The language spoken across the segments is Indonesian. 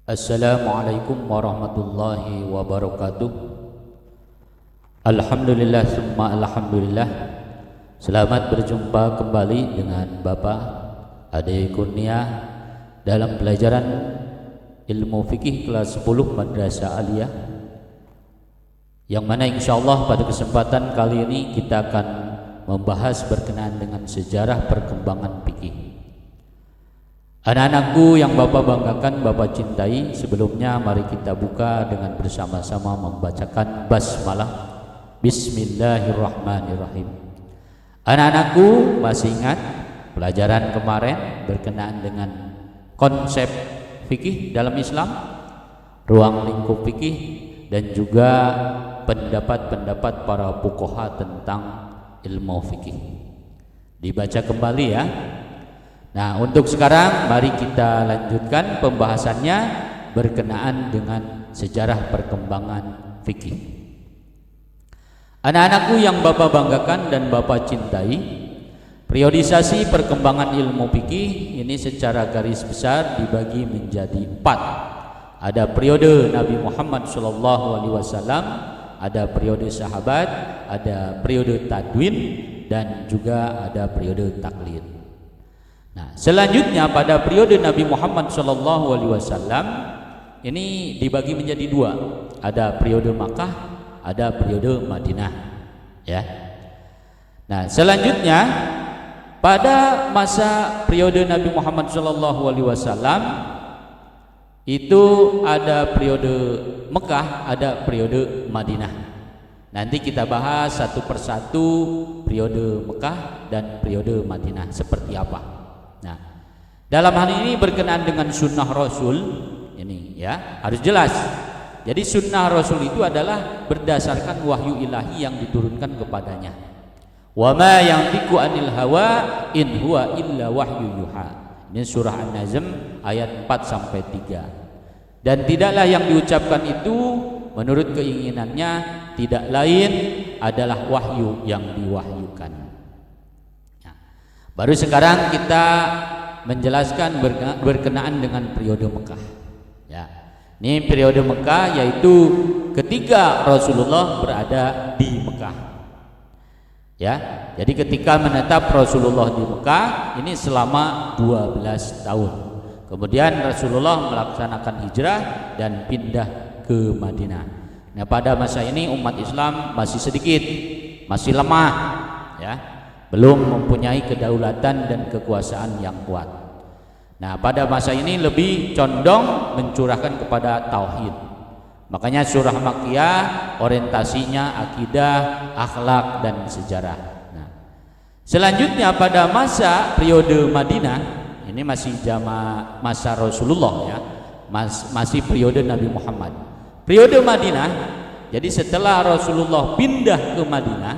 Assalamualaikum warahmatullahi wabarakatuh. Alhamdulillah summa alhamdulillah. Selamat berjumpa kembali dengan Bapak Ade Kurnia dalam pelajaran ilmu fikih kelas 10 Madrasah Aliyah, yang mana insyaallah pada kesempatan kali ini kita akan membahas berkenaan dengan sejarah perkembangan fikih. Anak-anakku yang Bapak banggakan, Bapak cintai, sebelumnya mari kita buka dengan bersama-sama membacakan basmalah. Bismillahirrahmanirrahim. Anak-anakku masih ingat pelajaran kemarin berkenaan dengan konsep fikih dalam Islam, ruang lingkup fikih, dan juga pendapat-pendapat para fuqaha tentang ilmu fikih. Dibaca kembali ya. Nah, untuk sekarang mari kita lanjutkan pembahasannya berkenaan dengan sejarah perkembangan fikih. Anak-anakku yang Bapak banggakan dan Bapak cintai, periodisasi perkembangan ilmu fikih ini secara garis besar dibagi menjadi 4. Ada periode Nabi Muhammad SAW, ada periode sahabat, ada periode tadwin, dan juga ada periode taklid. Nah, selanjutnya pada periode Nabi Muhammad SAW ini dibagi menjadi 2. Ada periode Makkah, ada periode Madinah. Ya. Nah, selanjutnya pada masa periode Nabi Muhammad SAW itu ada periode Mekah, ada periode Madinah. Nanti kita bahas satu persatu periode Mekah dan periode Madinah seperti apa. Nah, dalam hal ini berkenaan dengan sunnah Rasul ini ya harus jelas. Jadi sunnah Rasul itu adalah berdasarkan wahyu ilahi yang diturunkan kepadanya. Wa ma yantiqu anil hawa in huwa illa wahyu yuha. Ini surah An-Najm ayat 4 sampai 3. Dan tidaklah yang diucapkan itu menurut keinginannya, tidak lain adalah wahyu yang diwahyukan. Baru sekarang kita menjelaskan berkenaan dengan periode Mekah. Ya, ini periode Mekah yaitu ketika Rasulullah berada di Mekah. Ya, jadi ketika menetap Rasulullah di Mekah ini selama 12 tahun. Kemudian Rasulullah melaksanakan hijrah dan pindah ke Madinah. Nah, pada masa ini umat Islam masih sedikit, masih lemah, ya. Belum mempunyai kedaulatan dan kekuasaan yang kuat. Nah, pada masa ini lebih condong mencurahkan kepada tauhid. Makanya surah Makkiyah orientasinya akidah, akhlak, dan sejarah. Nah, selanjutnya pada masa periode Madinah, ini masih masa Rasulullah ya, masih periode Nabi Muhammad. Periode Madinah, jadi setelah Rasulullah pindah ke Madinah,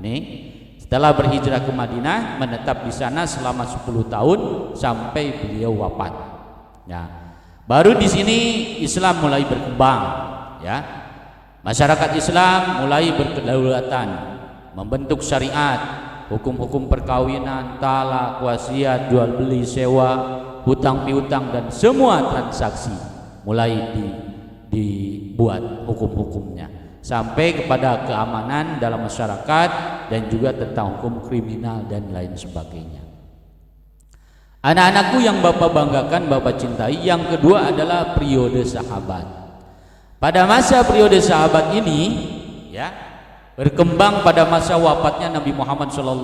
ini setelah berhijrah ke Madinah, menetap di sana selama 10 tahun sampai beliau wafat. Ya, baru di sini Islam mulai berkembang. Ya, masyarakat Islam mulai berkedaulatan, membentuk syariat, hukum-hukum perkawinan, talak, wasiat, jual beli, sewa, hutang piutang, dan semua transaksi mulai dibuat hukum-hukumnya. Sampai kepada keamanan dalam masyarakat dan juga tentang hukum kriminal dan lain sebagainya. Anak-anakku yang Bapak banggakan, Bapak cintai, yang kedua adalah periode sahabat. Pada masa periode sahabat ini ya berkembang pada masa wafatnya Nabi Muhammad SAW.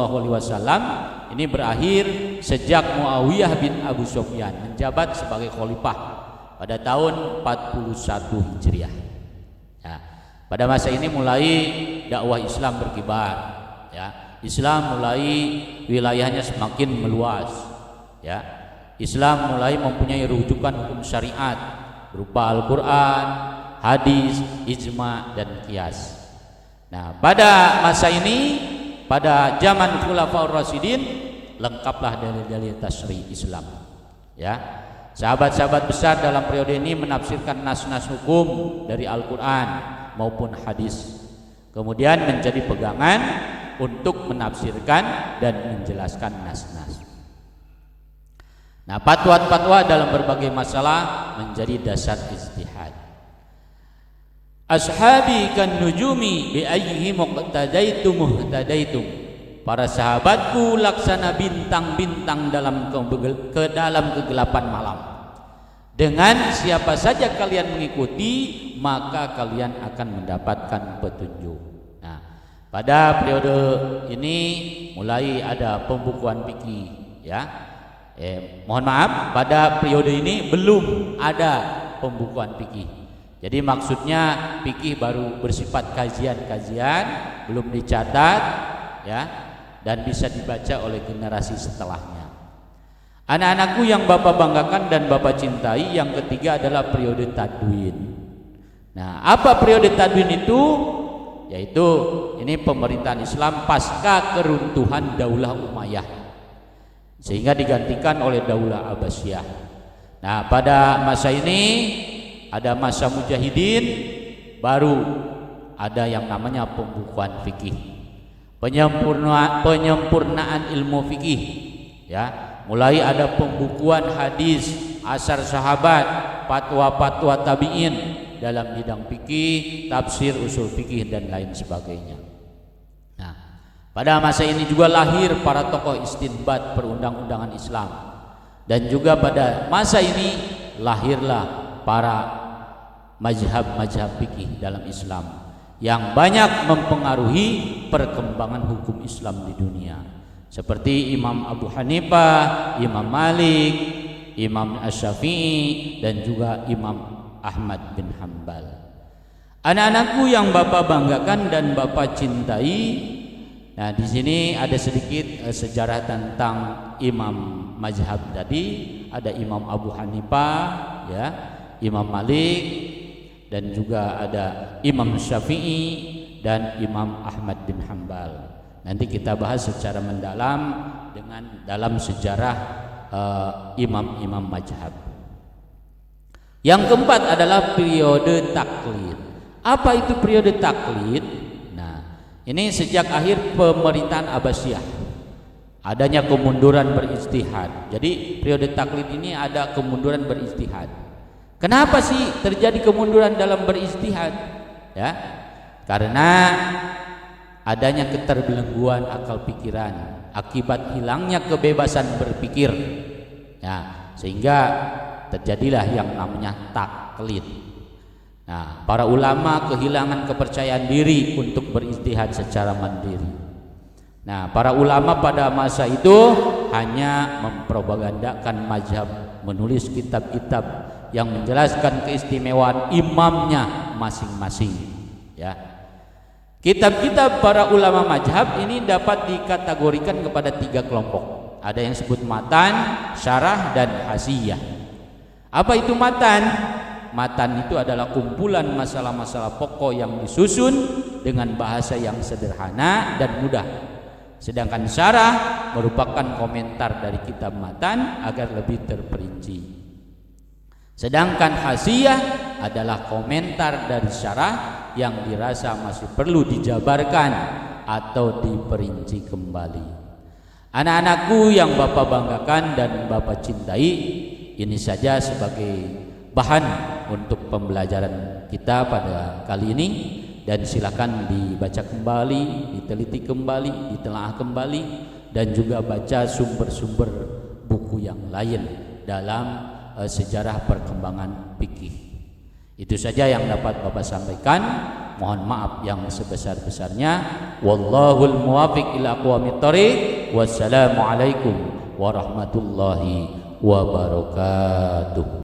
Ini berakhir sejak Muawiyah bin Abu Sufyan menjabat sebagai khalifah pada tahun 41 Hijriah. Ya. Pada masa ini mulai dakwah Islam berkibar, ya. Islam mulai wilayahnya semakin meluas, ya. Islam mulai mempunyai rujukan hukum syariat berupa Al-Quran, hadis, ijma, dan qiyas. Nah, pada masa ini, pada zaman Khulafaur Rasyidin, lengkaplah dalil-dalil tasyri' Islam, ya. Sahabat-sahabat besar dalam periode ini menafsirkan nas-nas hukum dari Al-Quran maupun hadis, kemudian menjadi pegangan untuk menafsirkan dan menjelaskan nas-nas. Nah, fatwa-fatwa dalam berbagai masalah menjadi dasar ijtihad. Ashabi kan nujumi bi ayyihi muqtadaitum muhtadaitum. Para sahabatku laksana bintang-bintang dalam kegelapan malam. Dengan siapa saja kalian mengikuti, maka kalian akan mendapatkan petunjuk. Nah, pada periode ini mulai ada pembukuan fikih, ya. Mohon maaf, pada periode ini belum ada pembukuan fikih. Jadi maksudnya fikih baru bersifat kajian-kajian, belum dicatat, ya, dan bisa dibaca oleh generasi setelahnya. Anak-anakku yang Bapak banggakan dan Bapak cintai, yang ketiga adalah periode tadwin. Nah, apa periode tadwin itu? Yaitu ini pemerintahan Islam pasca keruntuhan Daulah Umayyah, sehingga digantikan oleh Daulah Abbasiyah. Nah, pada masa ini ada masa mujahidin, baru ada yang namanya pembukuan fikih, penyempurnaan ilmu fikih, ya. Mulai ada pembukuan hadis, asar sahabat, fatwa-fatwa tabi'in dalam bidang fikih, tafsir, usul fikih dan lain sebagainya. Nah, pada masa ini juga lahir para tokoh istinbat perundang-undangan Islam, dan juga pada masa ini lahirlah para mazhab-mazhab fikih dalam Islam yang banyak mempengaruhi perkembangan hukum Islam di dunia, seperti Imam Abu Hanifah, Imam Malik, Imam Asy-Syafi'i, dan juga Imam Ahmad bin Hanbal. Anak-anakku yang Bapak banggakan dan Bapak cintai. Nah, di sini ada sedikit sejarah tentang imam mazhab tadi. Ada Imam Abu Hanifah, ya, Imam Malik, dan juga ada Imam Syafi'i dan Imam Ahmad bin Hanbal. Nanti kita bahas secara mendalam dengan dalam sejarah imam-imam mazhab. Yang keempat adalah periode taklid. Apa itu periode taklid? Nah, ini sejak akhir pemerintahan Abbasiyah adanya kemunduran berijtihad. Jadi periode taklid ini ada kemunduran berijtihad. Kenapa sih terjadi kemunduran dalam berijtihad? Ya, karena adanya keterbelengguan akal pikiran akibat hilangnya kebebasan berpikir, ya, sehingga terjadilah yang namanya taklid. Nah, para ulama kehilangan kepercayaan diri untuk berijtihad secara mandiri. Nah, para ulama pada masa itu hanya mempropagandakan mazhab, menulis kitab-kitab yang menjelaskan keistimewaan imamnya masing-masing, ya. Kitab-kitab para ulama mazhab ini dapat dikategorikan kepada 3 kelompok. Ada yang disebut matan, syarah, dan hasiyah. Apa itu matan? Matan itu adalah kumpulan masalah-masalah pokok yang disusun dengan bahasa yang sederhana dan mudah. Sedangkan syarah merupakan komentar dari kitab matan agar lebih terperinci. Sedangkan hasiyah adalah komentar dari syarah yang dirasa masih perlu dijabarkan atau diperinci kembali. Anak-anakku yang Bapak banggakan dan Bapak cintai, ini saja sebagai bahan untuk pembelajaran kita pada kali ini, dan silakan dibaca kembali, diteliti kembali, ditelaah kembali, dan juga baca sumber-sumber buku yang lain dalam sejarah perkembangan fikih. Itu saja yang dapat Bapak sampaikan. Mohon maaf yang sebesar-besarnya. Wallahul muwaffiq ila aqwamit thoriq. Wassalamualaikum warahmatullahi wabarakatuh.